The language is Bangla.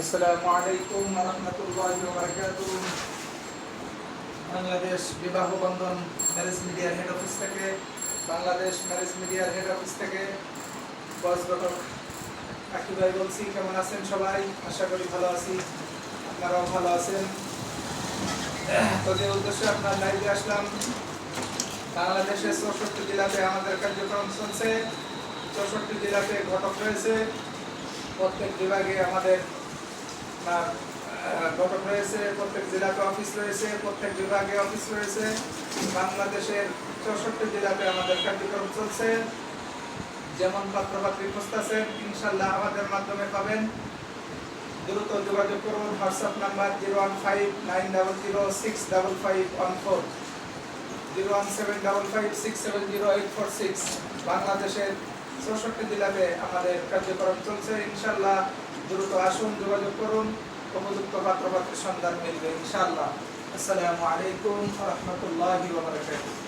আসসালামু আলাইকুম ওয়া রাহমাতুল্লাহি ওয়া বারাকাতুহু। বাংলাদেশ বিবাহ বন্ধন ম্যারেজ মিডিয়ার হেড অফিস থেকে, বাংলাদেশ ম্যারেজ মিডিয়ার হেড অফিস থেকে বস ঘটক আকি ভাই বলছি। কেমন আছেন সবাই? আশা করি ভালো আছি, আপনারাও ভালো আছেন। তো যে উদ্দেশ্যে আপনার লাইভে আসলাম, বাংলাদেশের 64 জেলাতে আমাদের কার্যক্রম চলছে। 64 জেলাতে ঘটক রয়েছে, প্রত্যেক বিভাগে আমাদের ঘটক রয়েছে, প্রত্যেক জেলাতে অফিস রয়েছে, প্রত্যেক বিভাগে অফিস রয়েছে। বাংলাদেশের 64 জেলাতে আমাদের কার্যক্রম চলছে। যেমন পাত্রপাত্রী খুঁজতেছেন, ইনশাল্লাহ আমাদের মাধ্যমে পাবেন। দ্রুত যোগাযোগ করুন। WhatsApp number 01590065514, 01755670846। বাংলাদেশের 64 জেলাতে আমাদের কার্যক্রম চলছে। ইনশাল্লাহ দ্রুত আসুন, যোগাযোগ করুন, উপযুক্ত পাত্রপাত্রীর সন্ধান মিলবে ইনশাআল্লাহ। আসসালামু আলাইকুম ওয়া রাহমাতুল্লাহি ওয়া বারাকাতুহু।